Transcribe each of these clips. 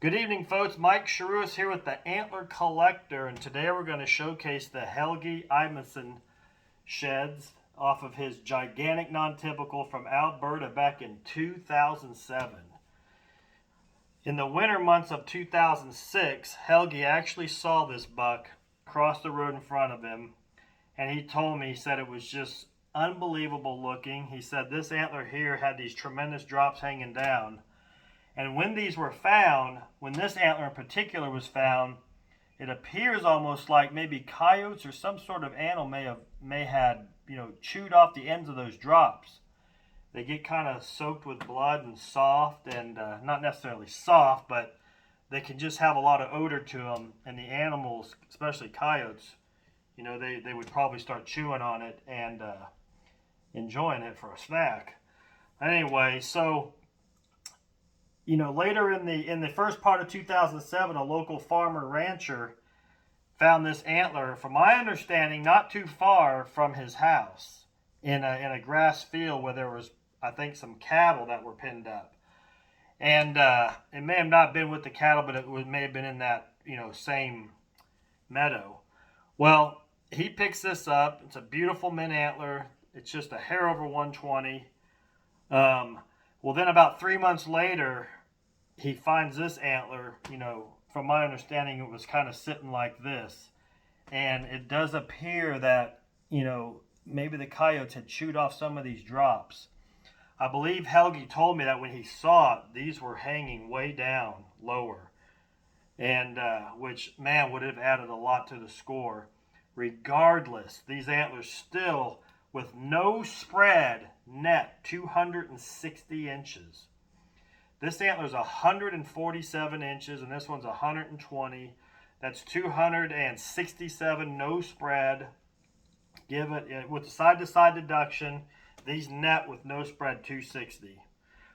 Good evening, folks. Mike Sharuis here with the Antler Collector, and today we're going to showcase the Helgie Eymunson sheds off of his gigantic non-typical from Alberta back in 2007. In the winter months of 2006, Helgie actually saw this buck cross the road in front of him, and he told me, he said it was just unbelievable looking. He said this antler here had these tremendous drops hanging down. And when these were found, when this antler in particular was found, it appears almost like maybe coyotes or some sort of animal may had chewed off the ends of those drops. They get kind of soaked with blood and soft, and not necessarily soft, but they can just have a lot of odor to them. And the animals, especially coyotes, they would probably start chewing on it and enjoying it for a snack. Anyway, so later in the first part of 2007, a local farmer rancher found this antler, from my understanding, not too far from his house in a grass field where there was, I think, some cattle that were pinned up. And it may have not been with the cattle, but it may have been in that same meadow. Well, he picks this up. It's a beautiful mint antler. It's just a hair over 120. Well, then about 3 months later, he finds this antler. From my understanding, it was kind of sitting like this. And it does appear that, maybe the coyotes had chewed off some of these drops. I believe Helgie told me that when he saw it, these were hanging way down, lower. And which, man, would have added a lot to the score. Regardless, these antlers still, with no spread, net 260 inches. This antler is 147 inches, and this one's 120. That's 267 no spread. Give it with the side-to-side deduction. These net with no spread 260.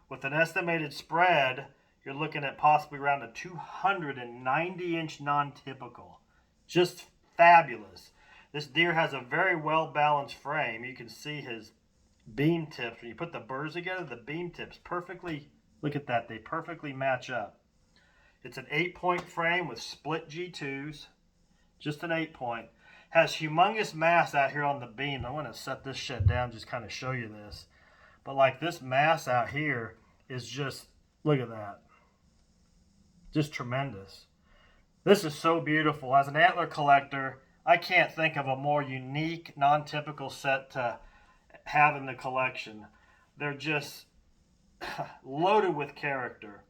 With an estimated spread, you're looking at possibly around a 290-inch non-typical. Just fabulous. This deer has a very well-balanced frame. You can see his beam tips. When you put the burrs together, the beam tips perfectly. Look at that, they perfectly match up. It's an 8-point frame with split G2s, just an 8-point. Has humongous mass out here on the beam. I want to set this shit down, just kind of show you this. But like this mass out here is just, look at that. Just tremendous. This is so beautiful. As an antler collector, I can't think of a more unique, non-typical set to have in the collection. They're just loaded with character.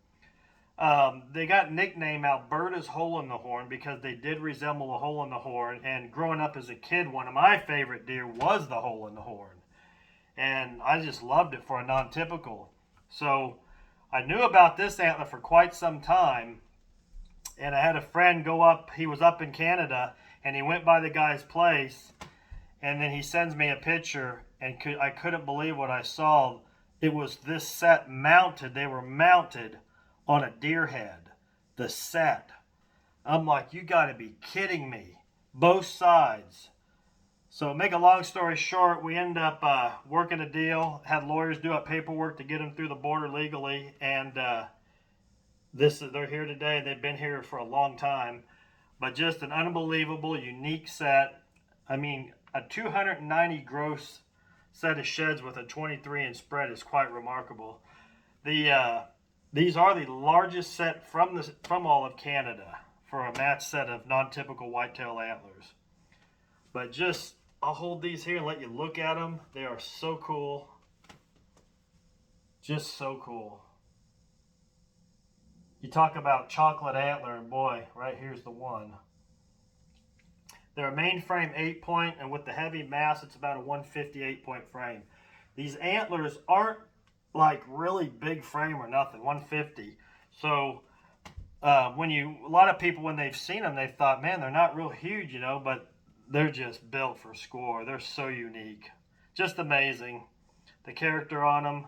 They got nicknamed Alberta's hole in the horn because they did resemble a hole in the horn. And growing up as a kid, one of my favorite deer was the hole in the horn. And I just loved it for a non-typical. So I knew about this antler for quite some time. And I had a friend go up, he was up in Canada, and he went by the guy's place. And then he sends me a picture, and I couldn't believe what I saw. It was this set mounted. They were mounted on a deer head. The set. I'm like, you got to be kidding me. Both sides. So make a long story short, we ended up working a deal. Had lawyers do up paperwork to get them through the border legally. And they're here today. They've been here for a long time. But just an unbelievable, unique set. I mean, a 290 gross set of sheds with a 23-inch spread is quite remarkable. These are the largest set from all of Canada for a match set of non-typical whitetail antlers. But just, I'll hold these here and let you look at them. They are so cool. Just so cool. You talk about chocolate antler, and boy, right here's the one. They're a mainframe 8-point, and with the heavy mass, it's about a 158-point frame. These antlers aren't like really big frame or nothing, 150. So a lot of people, when they've seen them, they've thought, man, they're not real huge, but they're just built for score. They're so unique. Just amazing. The character on them.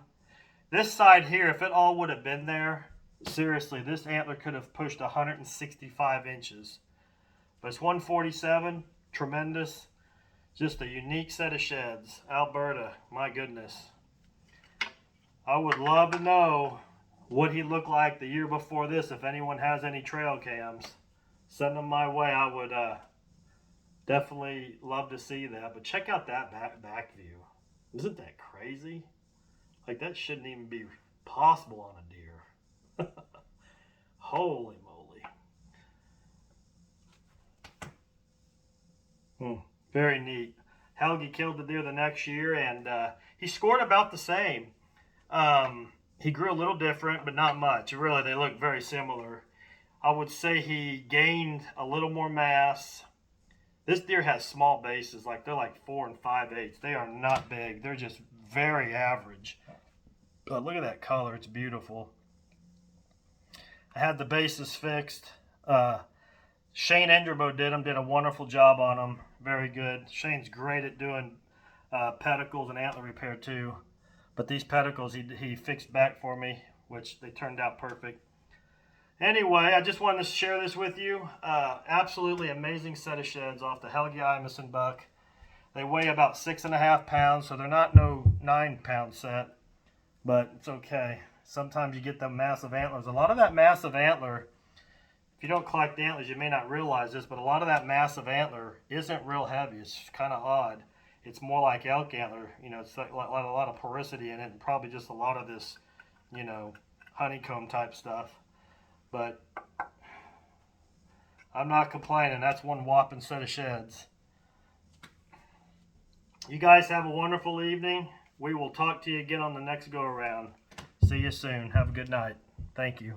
This side here, if it all would have been there, seriously, this antler could have pushed 165 inches. But it's 147, tremendous. Just a unique set of sheds. Alberta, my goodness. I would love to know what he looked like the year before this. If anyone has any trail cams, send them my way. I would definitely love to see that. But check out that back view. Isn't that crazy? Like, that shouldn't even be possible on a deer. Holy moly. Very neat. Helgie killed the deer the next year, and he scored about the same. He grew a little different, but not much. Really, they look very similar. I would say he gained a little more mass. This deer has small bases, like they're like 4 5/8. They are not big. They're just very average. But look at that color. It's beautiful. I had the bases fixed. Shane Enderbo did a wonderful job on them. Very good. Shane's great at doing pedicles and antler repair too. But these pedicles he fixed back for me, which they turned out perfect. Anyway, I just wanted to share this with you. Absolutely amazing set of sheds off the Helgie Eymunson buck. They weigh about 6.5 pounds, so they're not no 9-pound set, but it's okay. Sometimes you get them massive antlers. A lot of that massive antler, if you don't collect antlers, you may not realize this, but a lot of that massive antler isn't real heavy. It's kind of odd. It's more like elk antler. You know, it's like a lot of porosity in it, and probably just a lot of this, you know, honeycomb type stuff. But I'm not complaining. That's one whopping set of sheds. You guys have a wonderful evening. We will talk to you again on the next go around. See you soon. Have a good night. Thank you.